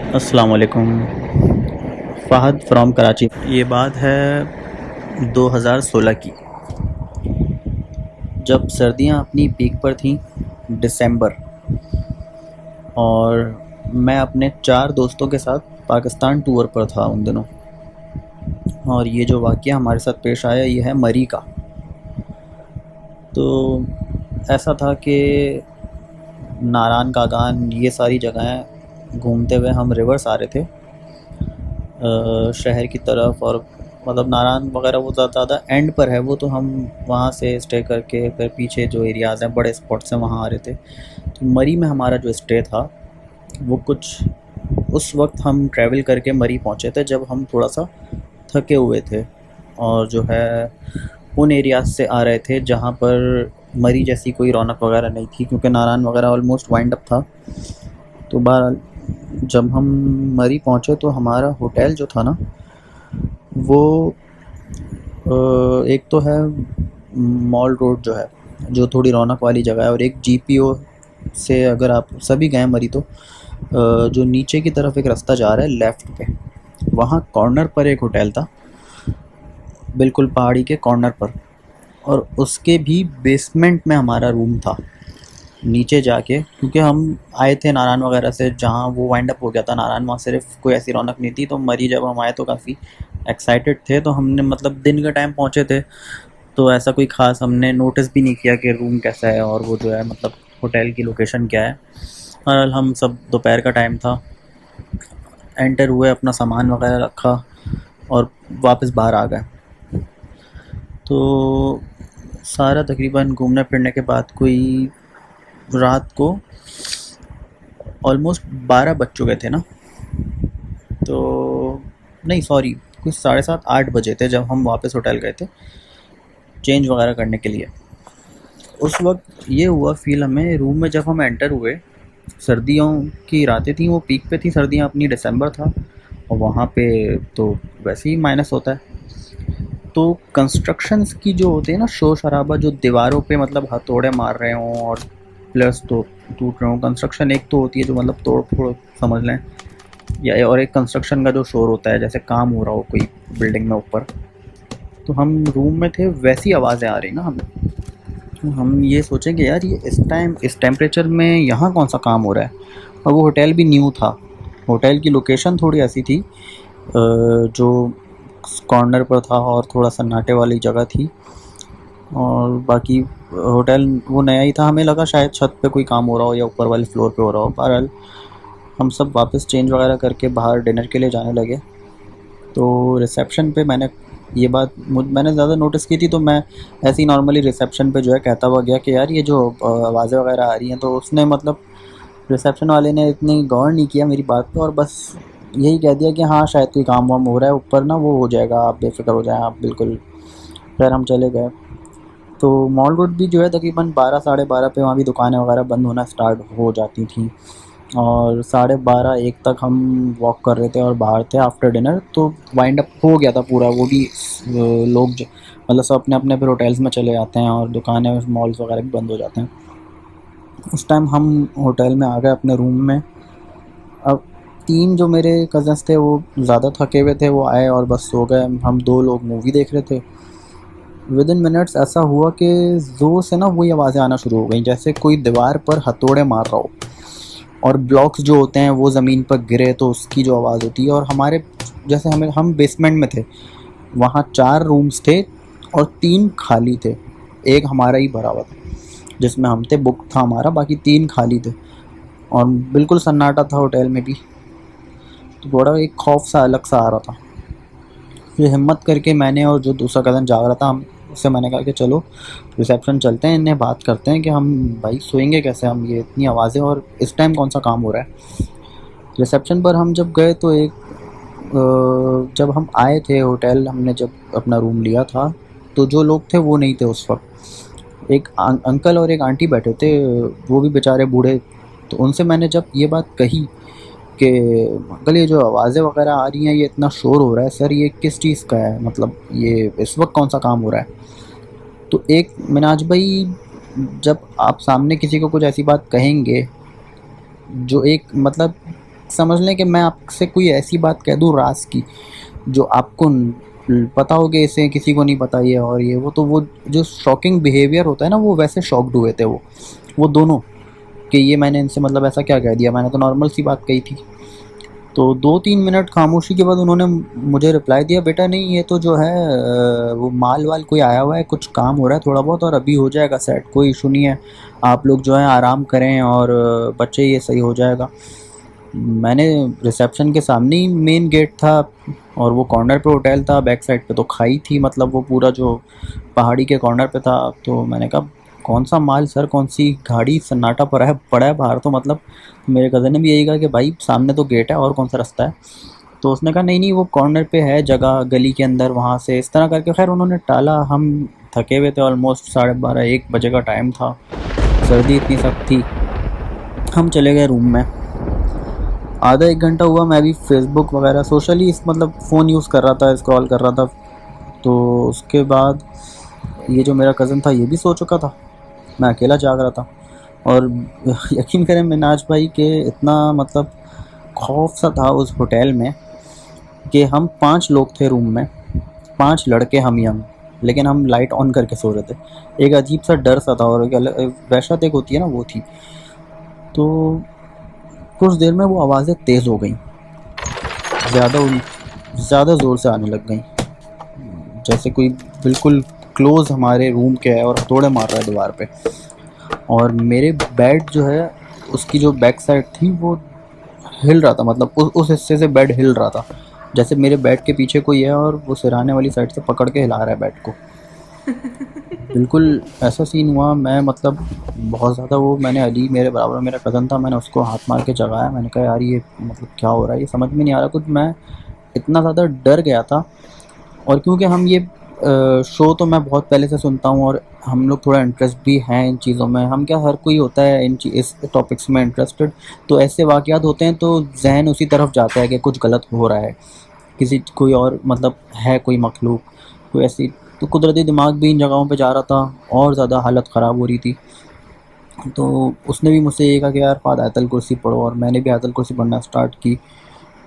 अस्सलाम वालेकुम। फ़हद फ्रॉम कराची। ये बात है 2016 की, जब सर्दियां अपनी पीक पर थीं, दिसंबर। और मैं अपने 4 दोस्तों के साथ पाकिस्तान टूर पर था उन दिनों। और ये जो वाक़या हमारे साथ पेश आया ये है मरी का। तो ऐसा था कि नारान कागान ये सारी जगहें घूमते हुए हम रिवर्स आ रहे थे शहर की तरफ। और मतलब नारायण वगैरह वो ज़्यादा एंड पर है वो, तो हम वहाँ से स्टे करके फिर पीछे जो एरियाज़ हैं बड़े स्पॉट्स हैं वहाँ आ रहे थे। तो मरी में हमारा जो स्टे था वो कुछ उस वक्त हम ट्रैवल करके मरी पहुँचे थे जब हम थोड़ा सा थके हुए थे, और जो है उन एरियाज से आ रहे थे जहाँ पर मरी जैसी कोई रौनक वगैरह नहीं थी, क्योंकि नारायण वगैरह ऑलमोस्ट वाइंड अप था। तो बहरहाल जब हम मरी पहुँचे तो हमारा होटल जो था ना वो एक तो है मॉल रोड जो है, जो थोड़ी रौनक वाली जगह है, और एक जीपीओ से अगर आप सभी गए मरी तो जो नीचे की तरफ एक रास्ता जा रहा है लेफ़्ट पे, वहाँ कॉर्नर पर एक होटल था, बिल्कुल पहाड़ी के कॉर्नर पर। और उसके भी बेसमेंट में हमारा रूम था नीचे जाके, क्योंकि हम आए थे नारायण वगैरह से जहाँ वो वाइंड अप हो गया था नारायण, वहाँ सिर्फ कोई ऐसी रौनक नहीं थी। तो मरी जब हम आए तो काफ़ी एक्साइटेड थे, तो हमने मतलब दिन के टाइम पहुँचे थे, तो ऐसा कोई ख़ास हमने नोटिस भी नहीं किया कि रूम कैसा है और वो जो है मतलब होटल की लोकेशन क्या है। और हम सब दोपहर का टाइम था, एंटर हुए, अपना सामान वगैरह रखा और वापस बाहर आ गए। तो सारा तकरीबन घूमने फिरने के बाद कोई रात को ऑलमोस्ट 12 बज चुके थे ना, तो नहीं सॉरी, कुछ 7:30-8 बजे थे जब हम वापस होटल गए थे चेंज वगैरह करने के लिए। उस वक्त ये हुआ फील हमें रूम में जब हम एंटर हुए, सर्दियों की रातें थी, वो पीक पे थी, सर्दियाँ अपनी दिसंबर था, और वहाँ पे तो वैसे ही माइनस होता है। तो कंस्ट्रक्शंस की जो होती है ना शोर शराबा, जो दीवारों पे मतलब हथौड़े मार रहे हों और प्लस तो टूट रहे हों, कंस्ट्रक्शन एक तो होती है जो मतलब तोड़ फोड़ समझ लें, या और एक कंस्ट्रक्शन का जो शोर होता है जैसे काम हो रहा हो कोई बिल्डिंग में ऊपर। तो हम रूम में थे, वैसी आवाज़ें आ रही ना हमें, तो हम ये सोचें कि यार ये इस टाइम इस टेम्परेचर में यहाँ कौन सा काम हो रहा है। और वो होटल भी न्यू था, होटल की लोकेशन थोड़ी ऐसी थी जो कॉर्नर पर था और थोड़ा सन्नाटे वाली जगह थी, और बाकी होटल वो नया ही था। हमें लगा शायद छत पे कोई काम हो रहा हो या ऊपर वाले फ्लोर पे हो रहा हो। बहरहाल हम सब वापस चेंज वगैरह करके बाहर डिनर के लिए जाने लगे। तो रिसेप्शन पे मैंने ज़्यादा नोटिस की थी, तो मैं ऐसे ही नॉर्मली रिसेप्शन पे जो है कहता हुआ गया कि यार ये जो आवाज़ें वगैरह आ रही हैं, तो उसने मतलब रिसेप्शन वाले ने इतनी गौर नहीं किया मेरी बात पे, और बस यही कह दिया कि हाँ शायद कोई काम वाम हो रहा है ऊपर ना, वो हो जाएगा, आप बेफिक्र हो जाएं आप बिल्कुल। फिर हम चले गए। तो मॉल रोड भी जो है तकरीबन 12 साढ़े 12 पे वहाँ भी दुकानें वगैरह बंद होना स्टार्ट हो जाती थी, और 12:30-1 तक हम वॉक कर रहे थे और बाहर थे आफ्टर डिनर। तो वाइंड अप हो गया था पूरा, वो भी मतलब सब अपने अपने फिर होटल्स में चले जाते हैं और दुकानें मॉल्स वगैरह भी बंद हो जाते हैं। उस टाइम हम होटल में आ गए अपने रूम में। अब 3 जो मेरे कज़न्स थे वो ज़्यादा थके हुए थे, वो आए और बस सो गए। हम 2 लोग मूवी देख रहे थे। विद इन मिनट्स ऐसा हुआ कि ज़ोर से ना वही आवाज़ें आना शुरू हो गई जैसे कोई दीवार पर हथौड़े मार रहा हो, और ब्लॉक्स जो होते हैं वो ज़मीन पर गिरे तो उसकी जो आवाज़ होती है। और हमारे जैसे हम बेसमेंट में थे, वहाँ 4 रूम्स थे और 3 खाली थे, एक हमारा ही भरा हुआ था जिसमें हम थे, बुक था हमारा, बाकी 3 खाली थे, और बिल्कुल सन्नाटा था होटल में भी। तो बड़ा एक खौफ सा अलग सा आ रहा था। फिर हिम्मत करके मैंने और जो दूसरा कज़न जाग रहा था, हम उससे मैंने कहा कि चलो रिसेप्शन चलते हैं, इन्हें बात करते हैं कि हम भाई सोएंगे कैसे, हम ये इतनी आवाज़ें और इस टाइम कौन सा काम हो रहा है। रिसेप्शन पर हम जब गए तो जब हम आए थे होटल, हमने जब अपना रूम लिया था, तो जो लोग थे वो नहीं थे उस वक्त। एक अंकल और एक आंटी बैठे थे, वो भी बेचारे बूढ़े। तो उनसे मैंने जब ये बात कही कि अंकल ये जो आवाज़ें वगैरह आ रही हैं, ये इतना शोर हो रहा है सर, ये किस चीज़ का है, मतलब ये इस वक्त कौन सा काम हो रहा है। तो एक मिनाज भाई, जब आप सामने किसी को कुछ ऐसी बात कहेंगे जो एक मतलब समझ लें कि मैं आपसे कोई ऐसी बात कह दूँ राज की जो आपको पता हो कि इसे किसी को नहीं पता ये और ये वो, तो वो जो शॉकिंग बिहेवियर होता है ना, वो वैसे शॉक्ड हुए थे वो दोनों, कि ये मैंने इनसे मतलब ऐसा क्या कह दिया, मैंने तो नॉर्मल सी बात कही थी। तो 2-3 मिनट खामोशी के बाद उन्होंने मुझे रिप्लाई दिया, बेटा नहीं ये तो जो है वो माल वाल कोई आया हुआ है, कुछ काम हो रहा है थोड़ा बहुत और अभी हो जाएगा सेट, कोई इशू नहीं है, आप लोग जो है आराम करें और बच्चे ये सही हो जाएगा। मैंने रिसेप्शन के सामने ही मेन गेट था और वो कॉर्नर पे होटल था, बैक साइड पे तो खाई थी, मतलब वो पूरा जो पहाड़ी के कॉर्नर पे था। तो मैंने कहा कौन सा माल सर, कौन सी गाड़ी, सन्नाटा पड़ा है बाहर तो। मतलब मेरे कज़न ने भी यही कहा कि भाई सामने तो गेट है और कौन सा रास्ता है। तो उसने कहा नहीं नहीं वो कॉर्नर पे है जगह गली के अंदर, वहाँ से इस तरह करके। खैर उन्होंने टाला, हम थके हुए थे, ऑलमोस्ट 12:30-1 बजे का टाइम था, सर्दी इतनी सख्त थी। हम चले गए रूम में। आधा 1 घंटा हुआ, मैं भी फेसबुक वगैरह सोशली मतलब फ़ोन यूज़ कर रहा था, स्क्रॉल कर रहा था। तो उसके बाद ये जो मेरा कज़न था ये भी सो चुका था, मैं अकेला जाग रहा था। और यकीन करें मिनाज भाई के इतना मतलब खौफ सा था उस होटल में कि हम 5 लोग थे रूम में, 5 लड़के हम यंग, लेकिन हम लाइट ऑन करके सो रहे थे। एक अजीब सा डर सा था और एक वहशत एक होती है ना, वो थी। तो कुछ देर में वो आवाज़ें तेज़ हो गई, ज़्यादा ज़्यादा ज़ोर से आने लग गई, जैसे कोई बिल्कुल क्लोज़ हमारे रूम के है और हथौड़े मार रहा है दीवार पे। और मेरे बेड जो है उसकी जो बैक साइड थी वो हिल रहा था, मतलब उस हिस्से से बेड हिल रहा था, जैसे मेरे बेड के पीछे कोई है और वो सिरहाने वाली साइड से पकड़ के हिला रहा है बेड को। बिल्कुल ऐसा सीन हुआ। मैं मतलब बहुत ज़्यादा वो, मैंने अली मेरे बराबर मेरा कज़न था, मैंने उसको हाथ मार के जगाया। मैंने कहा यार ये मतलब क्या हो रहा है, ये समझ में नहीं आ रहा कुछ। मैं इतना ज़्यादा डर गया था। और क्योंकि हम ये शो तो मैं बहुत पहले से सुनता हूँ और हम लोग थोड़ा इंटरेस्ट भी हैं इन चीज़ों में, हम क्या हर कोई होता है इस टॉपिक्स में इंटरेस्टेड। तो ऐसे वाक़यात होते हैं तो जहन उसी तरफ जाता है कि कुछ गलत हो रहा है, किसी कोई और मतलब है कोई मखलूक, कोई ऐसी। तो कुदरती दिमाग भी इन जगहों पे जा रहा था और ज़्यादा हालत ख़राब हो रही थी। तो उसने भी मुझसे ये कहा कि यार फ़ाद आयतल कुर्सी पढ़ो, और मैंने भी आयतल कुर्सी पढ़ना स्टार्ट की।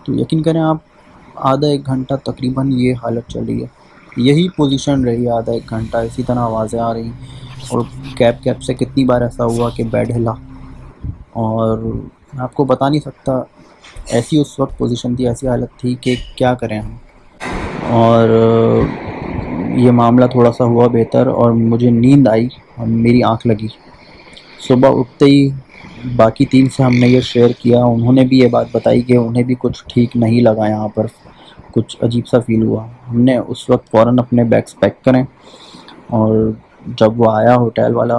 तो यकीन करें आप, आधा 1 घंटा तकरीबन ये हालत चल रही है, यही पोजीशन रही आधा 1 घंटा, इसी तरह आवाज़ें आ रही। और कैब कैब से कितनी बार ऐसा हुआ कि बेड हिला, और मैं आपको बता नहीं सकता, ऐसी उस वक्त पोजीशन थी, ऐसी हालत थी कि क्या करें हम। और ये मामला थोड़ा सा हुआ बेहतर और मुझे नींद आई और मेरी आँख लगी। सुबह उठते ही बाकी 3 से हमने ये शेयर किया, उन्होंने भी ये बात बताई कि उन्हें भी कुछ ठीक नहीं लगा, यहाँ पर कुछ अजीब सा फील हुआ। हमने उस वक्त फ़ौरन अपने बैग्स पैक करें, और जब वो आया होटल वाला,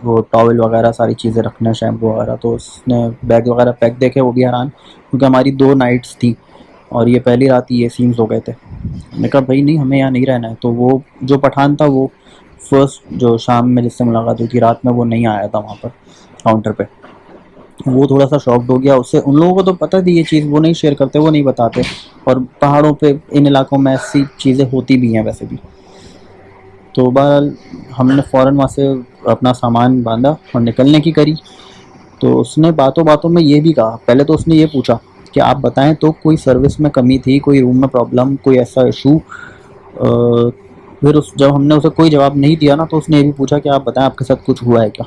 वो टॉवल वगैरह सारी चीज़ें रखना, शैम्पू वगैरह, तो उसने बैग वगैरह पैक देखे वो भी हैरान, क्योंकि हमारी 2 नाइट्स थी और ये पहली रात ही ये सीन्स हो गए थे। मैंने कहा भाई नहीं, हमें यहाँ नहीं रहना है। तो वो जो पठान था, वो फर्स्ट जो शाम में जिससे मुलाकात हुई थी रात में, वो नहीं आया था वहाँ पर काउंटर पे। वो थोड़ा सा शॉक्ड हो गया। उससे उन लोगों को तो पता थी ये चीज़, वो नहीं शेयर करते, वो नहीं बताते। और पहाड़ों पे इन इलाकों में ऐसी चीज़ें होती भी हैं वैसे भी। तो बहरहाल हमने फ़ौरन वहाँ से अपना सामान बांधा और निकलने की करी। तो उसने बातों बातों में ये भी कहा, पहले तो उसने ये पूछा कि आप बताएं तो कोई सर्विस में कमी थी, कोई रूम में प्रॉब्लम, कोई ऐसा इशू। फिर जब हमने उसे कोई जवाब नहीं दिया ना, तो उसने ये भी पूछा कि आप बताएं आपके साथ कुछ हुआ है क्या।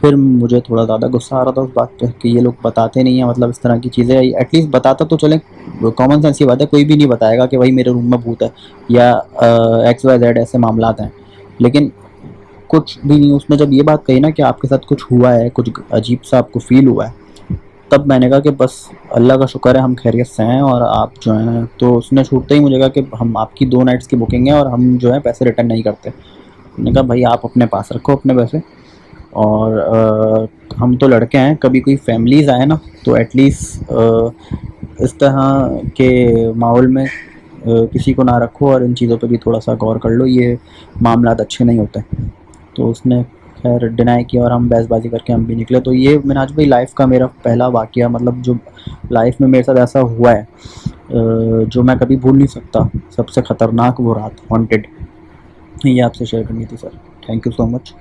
फिर मुझे थोड़ा ज़्यादा गुस्सा आ रहा था उस बात पे कि ये लोग बताते नहीं हैं, मतलब इस तरह की चीज़ें। एटलीस्ट बताता तो चले, कॉमन सेंस की बात है, कोई भी नहीं बताएगा कि भाई मेरे रूम में भूत है या XYZ ऐसे मामला हैं। लेकिन कुछ भी नहीं। उसने जब ये बात कही ना कि आपके साथ कुछ हुआ है, कुछ अजीब सा आपको फील हुआ है, तब मैंने कहा कि बस अल्लाह का शुक्र है हम खैरियत से हैं और आप जो हैं। तो उसने छूटते ही मुझे कहा कि हम आपकी 2 नाइट्स की बुकिंग है और हम जो है पैसे रिटर्न नहीं करते। मैंने कहा भाई आप अपने पास रखो अपने पैसे, और हम तो लड़के हैं, कभी कोई फैमिलीज़ आए ना तो एटलीस्ट इस तरह के माहौल में किसी को ना रखो, और इन चीज़ों पे भी थोड़ा सा गौर कर लो, ये मामला अच्छे नहीं होते। तो उसने खैर डिनाई किया और हम बहसबाजी करके हम भी निकले। तो ये मिनाज भाई लाइफ का मेरा पहला वाक़या, मतलब जो लाइफ में मेरे साथ ऐसा हुआ है जो मैं कभी भूल नहीं सकता। सबसे ख़तरनाक वो रात, हॉन्टेड, ये आपसे शेयर करनी थी sir. Thank you so much.